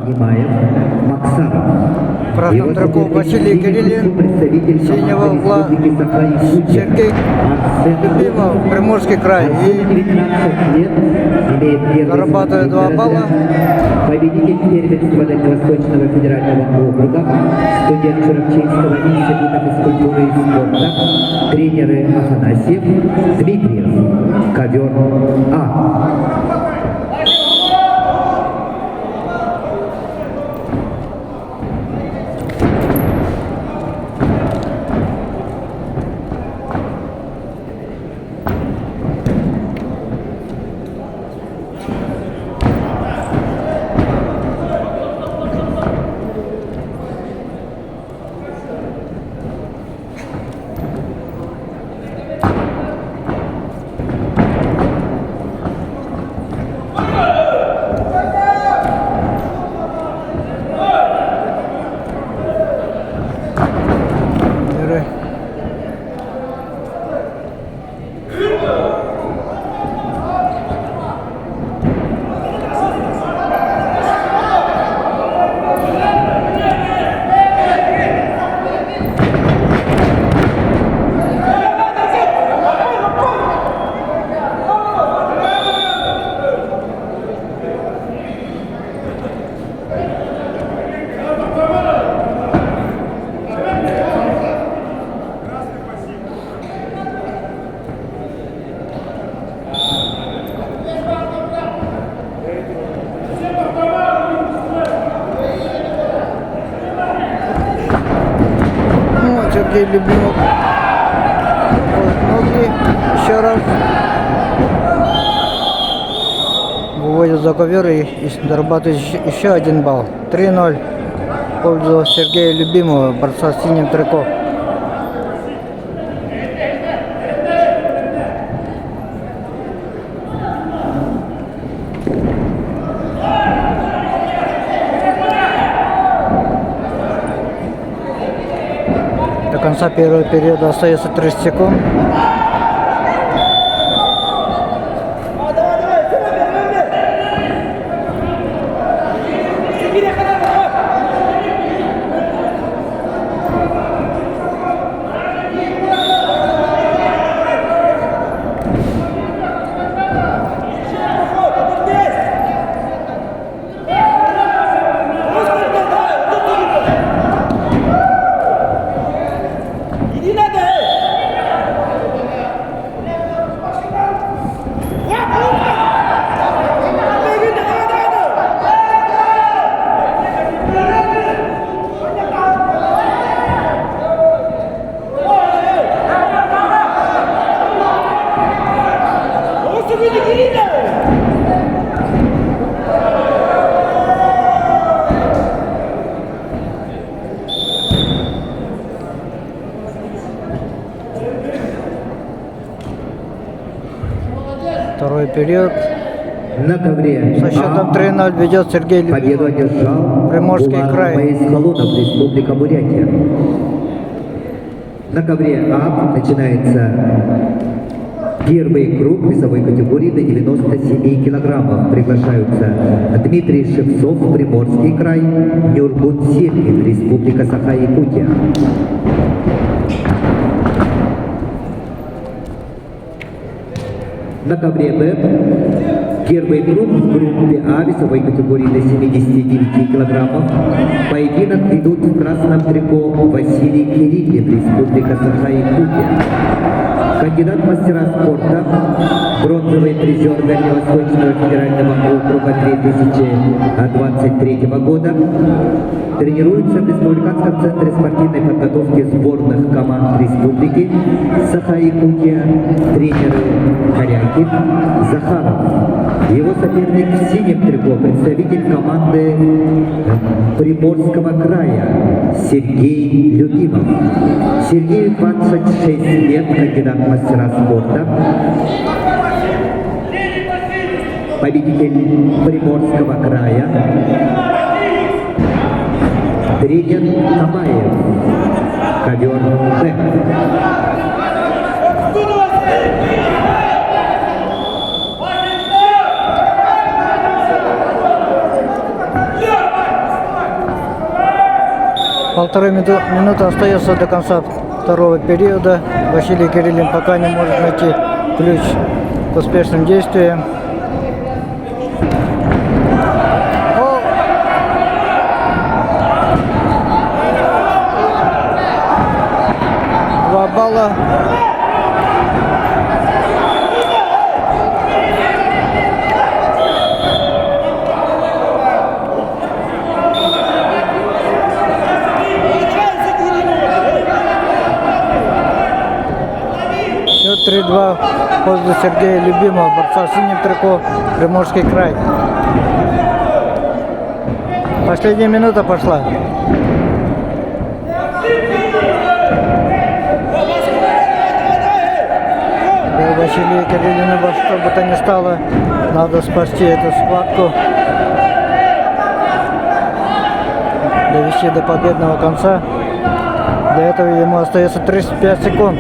Немаев, Максаров. В красном трико Василий Кириллин, синего угла Сергей Любимов, Приморский край. И зарабатывает 2 балла. Победитель первенства Дальневосточного федерального округа, студент Чурапчинского института физкультуры и спорта, тренеры Афанасьев, Дмитриев, ковер А. Сергей Любимов. Ноги. Еще раз. Выводит за ковер и зарабатывает еще 1 балл. 3-0 в пользу Сергея Любимова, борца с синим трико. До конца первого периода остается 30 секунд. Второй период. На ковре Со счетом 3-0 ведет Сергей победу Любимов. одержал Приморский край. Моисхолонов, Республика Бурятия. На ковре А начинается первый круг весовой категории до 97 килограммов. Приглашаются Дмитрий Шевцов, Приморский край, Нюргут Сергин, Республика Саха-Якутия. На ковре Б первый круг в группе А весовой категории до 79 килограммов. Поединок ведут в красном трико Василий Кириллин, Республика Саха-Якутия. Кандидат в мастера спорта, бронзовый призер Дальневосточного федерального округа 2023 года. Тренируется в Республиканском центре спортивной подготовки сборных команд республики Саха-Якутия, тренеры Корякин, Захаров. Его соперник в синем трико, представитель команды Приморского края Сергей Любимов. Сергею 26 лет, кандидат в мастера спорта. Победитель Приморского края. Тренер Тамаев. Ковер Б. Полторы минуты остается до конца второго периода. Василий Кириллин пока не может найти ключ к успешным действиям. О! 2 балла. Счет 3-2 в пользу Сергея Любимого, борца в синем трико, Приморский край. Последняя минута пошла. Для Василия Кириллина во что бы то ни стало, надо спасти эту схватку, довести до победного конца. Для этого ему остается 35 секунд.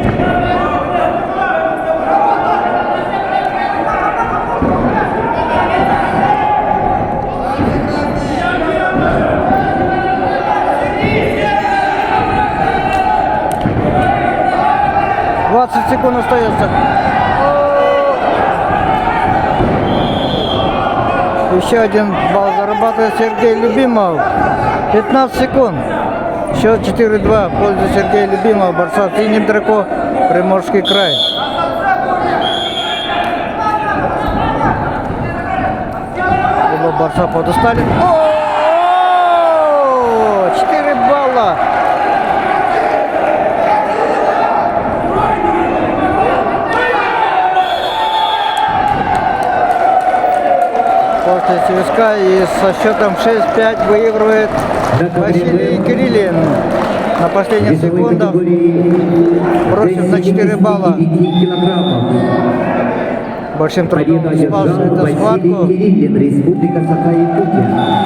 Секунд остается. Еще 1 балл зарабатывает Сергей Любимов. 15 секунд. Счет 4-2 в пользу Сергея Любимова, борца в синем трико, Приморский край. Оба борца подустали. 4 балла. После свистка и со счетом 6-5 выигрывает Василий Кириллин. На последних Весовой секундах категории просит на 4 балла. 79 килограммов. Большим трудом Победу спас одержал эту Василий схватку. Кириллин, Республика Саха-Якутия.